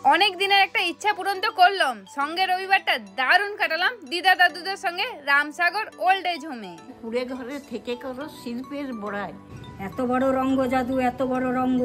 অনেক দিনের একটা ইচ্ছা পূরণ তো করলাম, সঙ্গে রবিবারটা দারুণ কাটালাম দিদা দাদুদের সঙ্গে রামসাগর ওল্ড এজ হোমে। কুড়ে ঘরে থেকে করো শিল্পের বড়াই। এত বড় রঙ্গ জাদু, এত বড় রঙ্গ।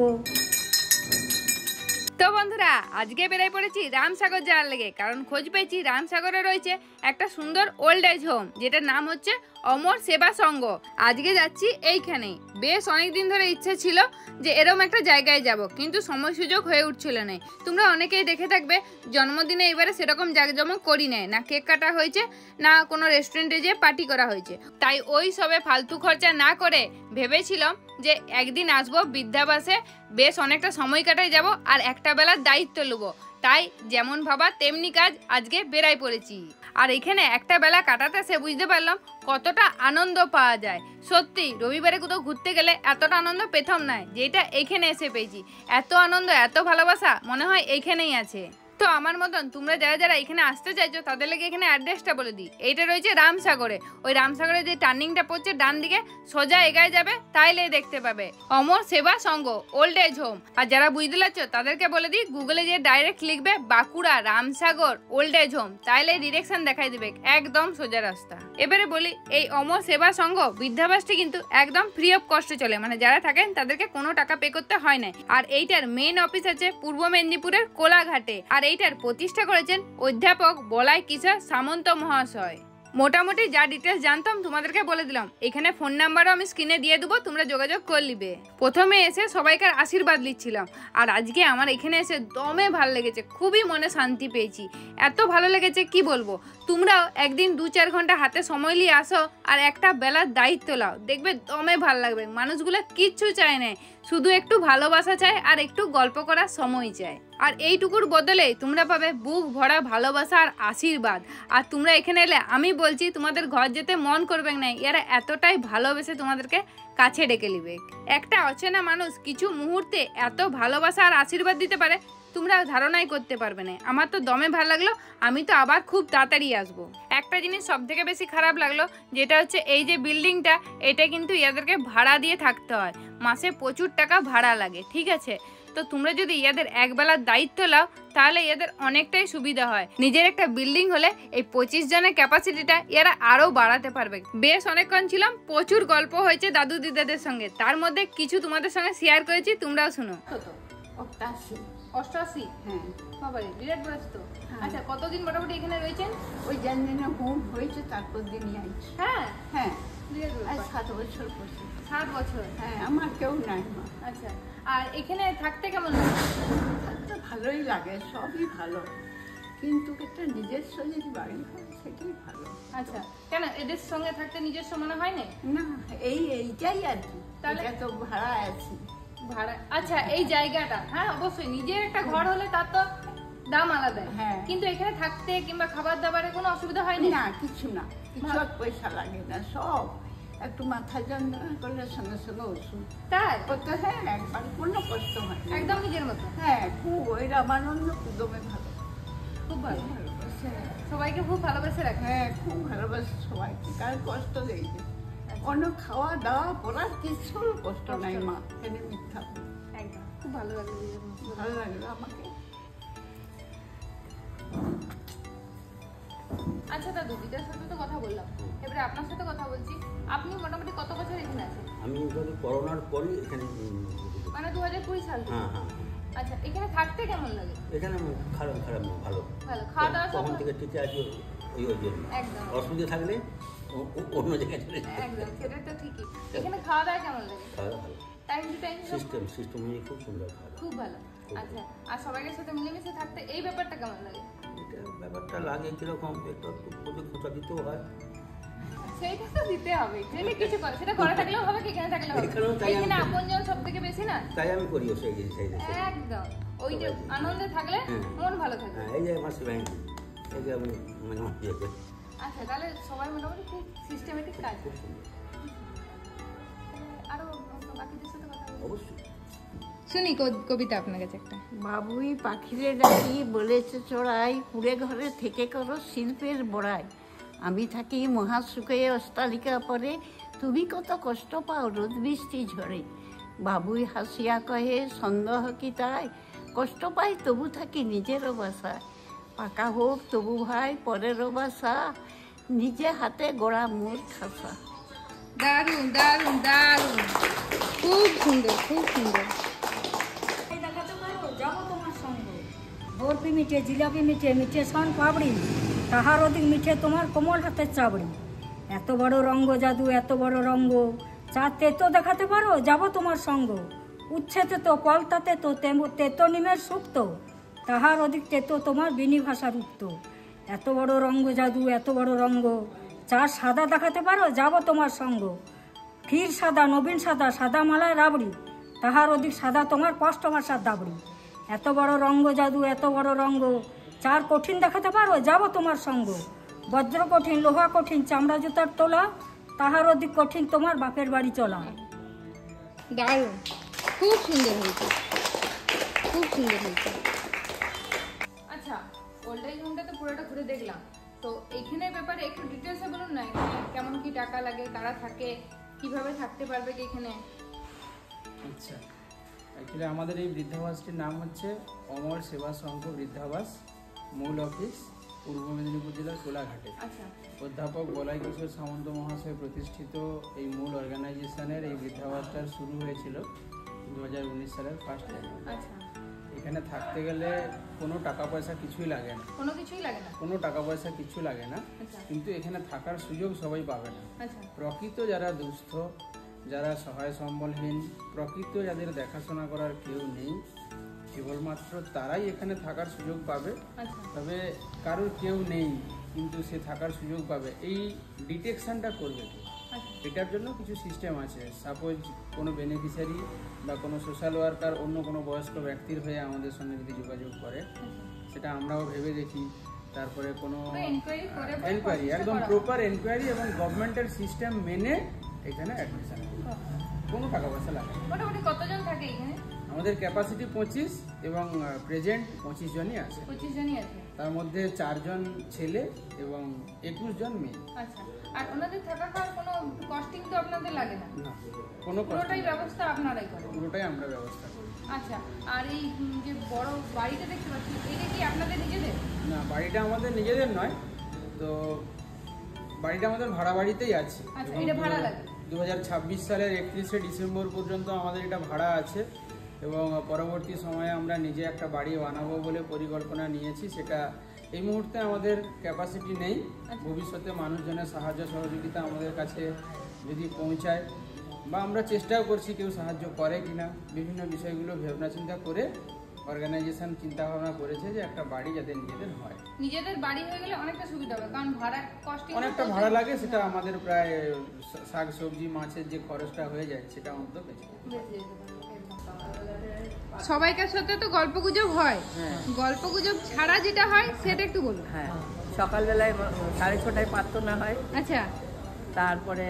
তো বন্ধুরা, আজকে বেরাই পড়েছি রামসাগর যাওয়ার লেগে, কারণ খোঁজ পেয়েছি রামসাগরে রয়েছে একটা সুন্দর ওল্ড এজ হোম, যেটার নাম হচ্ছে অমর সেবা সংঘ। আজকে যাচ্ছি এইখানেই। বেশ অনেকদিন ধরে ইচ্ছে ছিল যে এরম একটা জায়গায় যাব, কিন্তু সময় সুযোগ হয়ে উঠছিল না। তোমরা অনেকেই দেখে থাকবে জন্মদিনে এবারে সেরকম জাঁকজমক করি নেয় না, কেক কাটা হয়েছে না কোনো রেস্টুরেন্টে যেয়ে পার্টি করা হয়েছে। তাই ওই সবে ফালতু খরচা না করে ভেবেছিলাম যে একদিন আসবো বৃদ্ধাবাসে, বেশ অনেকটা সময় কাটাই যাব আর একটা বেলার দায়িত্ব নেবো। তাই যেমন ভাবা তেমনি কাজ, আজকে বেরাই পড়েছি। আর এখানে একটা বেলা কাটাতে সে বুঝতে পারলাম কতটা আনন্দ পাওয়া যায়। সত্যি রবিবারে কোথাও ঘুরতে গেলে এতটা আনন্দ পেতাম না, যেটা এইখানে এসে পেয়েছি। এত আনন্দ, এত ভালোবাসা মনে হয় এইখানেই আছে। তো আমার মতন তোমরা যারা যারা এখানে আসতে চাইছো তাদের লেগে এখানে অ্যাড্রেসটা বলে দিই। এইটা রয়েছে রামসাগরে। ওই রামসাগরে যে টার্নিংটা পড়ছে ডান দিকে সোজা এগায় যাবে, তাইলে দেখতে পাবে অমর সেবা সংঘ ওল্ড এজ হোম। আর যারা বুঝতে পারছো তাদেরকে বলে দিই, গুগলে যে ডাইরেক্ট লিখবে Bankura Ramsagar old age home, তাইলে ডিরেকশন দেখাই দিবে, একদম সোজা রাস্তা। এবারে বলি, এই অমর সেবা সংঘ বৃদ্ধাবাসটি কিন্তু একদম ফ্রি অফ কস্টে চলে, মানে যারা থাকেন তাদেরকে কোনো টাকা পে করতে হয় না। আর এইটার মেইন অফিস আছে পূর্ব মেদিনীপুরের কোলাঘাটে। আর এইটার প্রতিষ্ঠা করেছেন অধ্যাপক বলাই কিশোর সামন্ত মহাশয়। মোটামুটি যা ডিটেলস জানতাম তোমাদেরকে বলে দিলাম। এখানে ফোন নাম্বারও আমি স্ক্রিনে দিয়ে দেবো, তোমরা যোগাযোগ করে নিবে। প্রথমে এসে সবাইকার আশীর্বাদ নিচ্ছিলাম, আর আজকে আমার এখানে এসে দমে ভালো লেগেছে, খুবই মনে শান্তি পেয়েছি। এত ভালো লেগেছে কি বলবো। তোমরাও একদিন 2-4 ঘন্টা হাতে সময় নিয়ে আসো আর একটা বেলার দায়িত্ব লাও, দেখবে দমে ভালো লাগবে। মানুষগুলো কিচ্ছু চায় না, শুধু একটু ভালোবাসা চায় আর একটু গল্প করার সময় চায়। আর এইটুকুর বদলে তোমরা পাবে বুক ভরা ভালোবাসা আর আশীর্বাদ। আর তোমরা এখানে এলে আমি বলছি তোমাদের ঘর যেতে মন করবে না, এরা এতটাই ভালোবেসে তোমাদেরকে কাছে ডেকে নিবে। একটা অচেনা মানুষ কিছু মুহূর্তে এত ভালোবাসা আর আশীর্বাদ দিতে পারে, তোমরা ধারণাই করতে পারবে না। আমার তো দমে ভালো লাগলো, আমি তো আবার খুব তাড়াতাড়ি আসবো। একটা জিনিস সব থেকে বেশি খারাপ লাগলো, যেটা হচ্ছে এই যে বিল্ডিংটা, এটা কিন্তু এদেরকে ভাড়া দিয়ে থাকতে হয়, মাসে প্রচুর টাকা ভাড়া লাগে, ঠিক আছে। তো তোমরা যদি এদের একবেলার দায়িত্ব লাও তাহলে এদের অনেকটাই সুবিধা হয়। নিজের একটা বিল্ডিং হলে এই 25 জনের ক্যাপাসিটিটা এরা আরো বাড়াতে পারবে। বেশ অনেকক্ষণ ছিলাম, প্রচুর গল্প হয়েছে দাদু দিদাদের সঙ্গে, তার মধ্যে কিছু তোমাদের সঙ্গে শেয়ার করেছি, তোমরাও শুনো। 88? হ্যাঁ বাবারে, বিরাট বয়স তো। আচ্ছা, কতদিন মোটামুটি এখানে রয়েছেন? ওই দিনে হোম হয়েছে তারপর দিনই আইছি। হ্যাঁ হ্যাঁ, বিরাট বয়স। 7 বছর বসে। 7 বছর? হ্যাঁ, আমার কেউ নাই মা। আচ্ছা, আর এখানে থাকতে কেমন লাগে? থাকতে ভালোই লাগে, সবই ভালো, কিন্তু একটা নিজস্ব যদি বাড়ি হয় সেটাই ভালো। আচ্ছা, কেন এদের সঙ্গে থাকতে নিজস্ব মনে হয় না? না, এইটাই আর কি। তাহলে তো ভাড়া আছি। ভাড়া? আচ্ছা, এই জায়গাটা, হ্যাঁ অবশ্যই নিজের একটা ঘর হলে তার তো দাম আলাদা। হ্যাঁ, কিন্তু এখানে থাকতে কিংবা খাবার দাবারের কোনো অসুবিধা হয় না? কিছু না, কিছু পয়সা লাগে না। সব একটু মাথা যন্ত্রণা করলে সঙ্গে সঙ্গে ওষুধ। তাই? হ্যাঁ, একবার কোনো কষ্ট হয় না, একদম নিজের মতো। হ্যাঁ, খুব ওই রামানন্দ দমে ভালো, খুব ভালো, সবাইকে খুব ভালোবেসে রাখে। হ্যাঁ, খুব ভালোবাসে সবাইকে, কার কষ্ট দিয়েছে। অন্য খাওয়া দাওয়া পড়ার কিছু কষ্ট নাই মা, এখানে মিথ্যা। একদম খুব ভালো লাগলো, ভালো লাগলো আমাকে। আচ্ছা দাদু, দিদার সাথে তো কথা বললাম, এবারে আপনার সাথে কথা বলছি। আপনি মোটামুটি কত বছর এখানে আছেন? আমি করোনার পরই এখানে, মানে 2020 সাল থেকে? হ্যাঁ হ্যাঁ। আচ্ছা, এখানে থাকতে কেমন লাগে? এখানে খারাপ ভালো ভালো। খাওয়া দাওয়া তখন থেকে টিকে আছি ওই জন্য। একদম। অসুবিধা থাকলে অন্য জায়গায় চলে যাই। একদম, সেটা তো ঠিকই। এখানে খাওয়া দাওয়া কেমন লাগে? খাওয়া দাওয়া ভালো, টাইম টু টাইম সিস্টেম নিয়ে খুব সুন্দর খাওয়া। খুব ভালো। আচ্ছা, আর সবাইয়ের সাথে মিলেমিশে থাকতে এই ব্যাপারটা কেমন লাগে? এটা ব্যাপারটা লাগে কিরকম, একটু খোঁচা দিতেও হয়। সেইটা তো দিতে হবে, যেটা কিছু করে সেটা ঘরে থাকলেও হবে, এখানে থাকলেও হবে। এখানে আপনজন সব থেকে বেশি না, তাই আমি করিও সেই একদম। ওই যে আনন্দে থাকলে মন ভালো থাকে। এই যে আমার সেবাই, এই যে আমি মানে আচ্ছা, তাহলে সবাই মোটামুটি খুব সিস্টেমেটিক কাজ। আরো বাকিদের সাথে কথা বলবো অবশ্যই। শুনি কবিতা আপনার কাছে একটা। বাবুই পাখিরে ডাকি বলেছে চড়াই, কুড়ে ঘরে থেকে করো শিল্পের বড়াই। আমি থাকি মহাসুখে অস্তালিকা পরে, তুমি কত কষ্ট পাও রোদ বৃষ্টি ঝরে। বাবুই হাসিয়া কহে সন্দেহ কি তাই, কষ্ট পাই তবু থাকি নিজেরও বাসায়, পাকা হোক তবু ভাই পরেরও বাসা, নিজে হাতে গড়া মোর খাসা। দারুণ দারুণ দারুণ, খুব সুন্দর খুব সুন্দর। দেখাতে পারো যাবো তোমার সঙ্গে, বরফি মিঠে জিলাপি মিঠে মিঠে শন পাবড়ি, তাহার অধিক মিঠে তোমার কোমল হাতের চাবড়ি। এত বড় রঙ্গ জাদু এত বড় রঙ্গ, চার তেতো দেখাতে পারো যাবো তোমার সঙ্গ। উচ্ছে তেতো পলতা তেতো তেতো নিমের শুক্তো, তাহার অধিক তেতো তোমার বিনি ভাষার উক্ত। এত বড় রঙ্গ জাদু এত বড় রঙ্গ, চার সাদা দেখাতে পারো যাবো তোমার সঙ্গ। ক্ষীর সাদা নবীন সাদা সাদা মালায় রাবড়ি, তাহার অধিক সাদা তোমার কষ্ট ভাষার দাবড়ি। এত বড় রঙ্গ জাদু এত বড় রঙ্গ, চার কঠিন দেখাতে পারো যাবো তোমার সঙ্গ। বজ্র কঠিন লোহা কঠিন চামড়া জুতার তোলা, তাহার অধিক কঠিন তোমার বাপের বাড়ি চলা। দারুণ, খুব সুন্দর হয়েছে, খুব সুন্দর হয়েছে। আচ্ছা, ওল্ড এজ হোমটা তো পুরোটা ঘুরে দেখলাম, তো এইখানের ব্যাপারে একটু ডিটেলসে বলুন না, এখানে কেমন কি টাকা লাগে, কারা থাকে, কিভাবে থাকতে পারবে কি এখানে? আচ্ছা, অ্যাকচুয়ালি আমাদের এই বৃদ্ধাবাসটির নাম হচ্ছে অমর সেবা সংঘ বৃদ্ধাবাস, মূল অফিস পূর্ব মেদিনীপুর জেলার কোলাঘাটে। আচ্ছা, অধ্যাপক বলাই কিশোর সামন্ত মহাশয় প্রতিষ্ঠিত এই মূল অর্গানাইজেশনের এই বৃদ্ধাবাসটা শুরু হয়েছিল 2019 সালের 1 জানুয়ারি। আচ্ছা, এখানে থাকতে গেলে কোনো টাকা পয়সা কিছুই লাগে না, কোনো কিছুই লাগে না। কোনো টাকা পয়সা কিছু লাগে না, আচ্ছা, কিন্তু এখানে থাকার সুযোগ সবাই পাবে না। আচ্ছা, প্রকৃত যারা দুস্থ, যারা সহায় সম্বলহীন, প্রকৃত যাদের দেখাশোনা করার কেউ নেই, কেবলমাত্র তারাই এখানে থাকার সুযোগ পাবে। আচ্ছা, তবে কারোর কেউ নেই কিন্তু সে থাকার সুযোগ পাবে, এই ডিটেকশনটা করবে কে? আচ্ছা, এটার জন্য কিছু সিস্টেম আছে। সাপোজ কোনো বেনিফিশিয়ারি বা কোনো সোশ্যাল ওয়ার্কার অন্য কোনো বয়স্ক ব্যক্তির হয়ে আমাদের সঙ্গে যদি যোগাযোগ করে, সেটা আমরাও ভেবে দেখি। তারপরে কোনো এনকোয়ারি, একদম প্রপার এনকোয়ারি এবং গভর্নমেন্টের সিস্টেম মেনে এখানে অ্যাডমিশন, কোনো টাকা পয়সা লাগে না। মোটামুটি কতজন থাকে এখানে? আমাদের ক্যাপাসিটি 25 এবং প্রেজেন্ট 25 জনই আছে। 25 জনই আছে। তার মধ্যে 4 জন ছেলে এবং 21 জন মেয়ে। আচ্ছা, আর ওনাদের থাকা খাওয়ার কোনো কস্টিং তো আপনাদের লাগে না? না, কোনো পুরোটাই ব্যবস্থা আপনারাই করেন? পুরোটাই আমরা ব্যবস্থা করি। আচ্ছা, আর এই যে বড় বাড়িটা দেখতে পাচ্ছি, এটা কি আপনাদের নিজেদের? না, বাড়িটা আমাদের নিজেদের নয়, তো বাড়িটা আমাদের ভাড়া বাড়িতেই আছে। আচ্ছা, এবং এটা ভাড়া লাগে? 2026 সালের 31শে ডিসেম্বর পর্যন্ত আমাদের এটা ভাড়া আছে এবং পরবর্তী সময়ে আমরা নিজে একটা বাড়ি বানাবো বলে পরিকল্পনা নিয়েছি। সেটা এই মুহূর্তে আমাদের ক্যাপাসিটি নেই। ভবিষ্যতে মানুষজনের সাহায্য সহযোগিতা আমাদের কাছে যদি পৌঁছায়, বা আমরা চেষ্টাও করছি কেউ সাহায্য করে কিনা, বিভিন্ন বিষয়গুলো ভাবনা চিন্তা করে অর্গানাইজেশন চিন্তা ভাবনা করেছে যে একটা বাড়ি যাতে নিজেদের হয়। নিজেদের বাড়ি হয়ে গেলে অনেকটা সুবিধা হবে, কারণ ভাড়া কস্টিং অনেকটা ভাড়া লাগে, সেটা আমাদের প্রায় শাক সবজি মাছের যে খরচটা হয়ে যায় সেটা অন্তত বেঁচে যায়। সবাইকার সাথে তো গল্পগুজব হয়, গল্পগুজব ছাড়া যেটা হয় সেটা একটু বলুন। হ্যাঁ, সকালবেলায় 6:30টায় প্রার্থনা হয়। আচ্ছা, তারপরে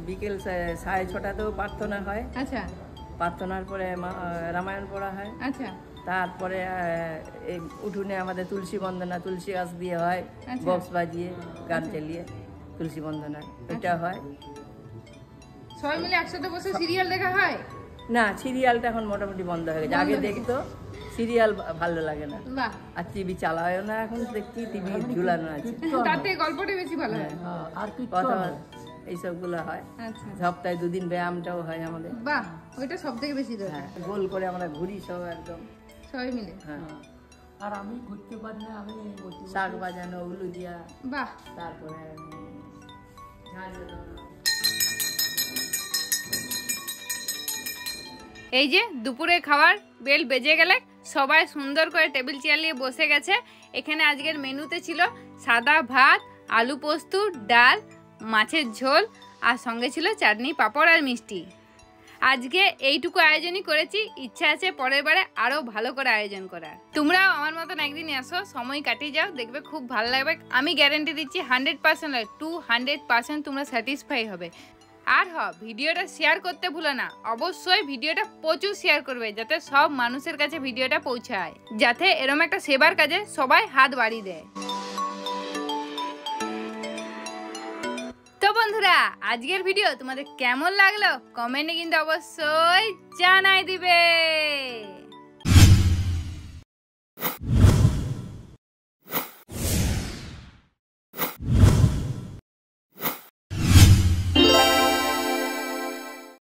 বিকেল 6:30টাতেও প্রার্থনা হয়। আচ্ছা, প্রার্থনার পরে রামায়ণ পড়া হয়। আচ্ছা, তারপরে এই উঠোনে আমাদের তুলসী বন্দনা, তুলসী গাছ দিয়ে হয়, আচ্ছা। বক্স বাজিয়ে গান চালিয়ে তুলসী বন্দনা এটা হয়। সবাই মিলে একসাথে বসে সিরিয়াল দেখা হয়? না, সিরিয়ালটা এখন মোটামুটি বন্ধ হয়ে গেছে। আগে দেখতো, সিরিয়াল ভালো লাগে না, বাহ, আর টিভি চালায়ও না, এখন দেখছি টিভি ঝুলানো আছে। তাতে গল্পটা বেশি ভালো হয়। আর কথা এইসবগুলো হয়। আচ্ছা, সপ্তাহে 2 দিন ব্যায়ামটাও হয় আমাদের। বাহ, ওইটা সব থেকে বেশি দরকার। হ্যাঁ, গোল করে আমরা ঘুরি সব একদম। সবাই মিলে, হ্যাঁ, আর আমি ঘুরতে পারি না, আমি শাক বাজানো, উলু দিয়া, বাহ, তারপরে ঝাড় ঝাড়ানো। এই যে দুপুরে খাবার বেল বেজে গেলে সবাই সুন্দর করে টেবিল চেয়ার নিয়ে বসে গেছে। এখানে আজকের মেনুতে ছিল সাদা ভাত, আলু পোস্ত, ডাল, মাছের ঝোল, আর সঙ্গে ছিল চাটনি, পাঁপড় আর মিষ্টি। আজকে এইটুকু আয়োজনই করেছি, ইচ্ছা আছে পরের বারে আরও ভালো করে আয়োজন করার। তোমরাও আমার মতন একদিন আসো, সময় কাটিয়ে যাও, দেখবে খুব ভালো লাগবে। আমি গ্যারেন্টি দিচ্ছি 100% 200% তোমরা স্যাটিসফাই হবে। আর ভিডিওটা শেয়ার করতে ভুলো না, অবশ্যই ভিডিওটা প্রচুর শেয়ার করবে, যাতে সব মানুষের কাছে ভিডিওটা পৌঁছায়, যাতে এরকম একটা সেবার কাজে সবাই হাত বাড়িয়ে দেয়। তো বন্ধুরা, আজকের ভিডিও তোমাদের কেমন লাগলো কমেন্টে কিন্তু অবশ্যই জানাই দিবে।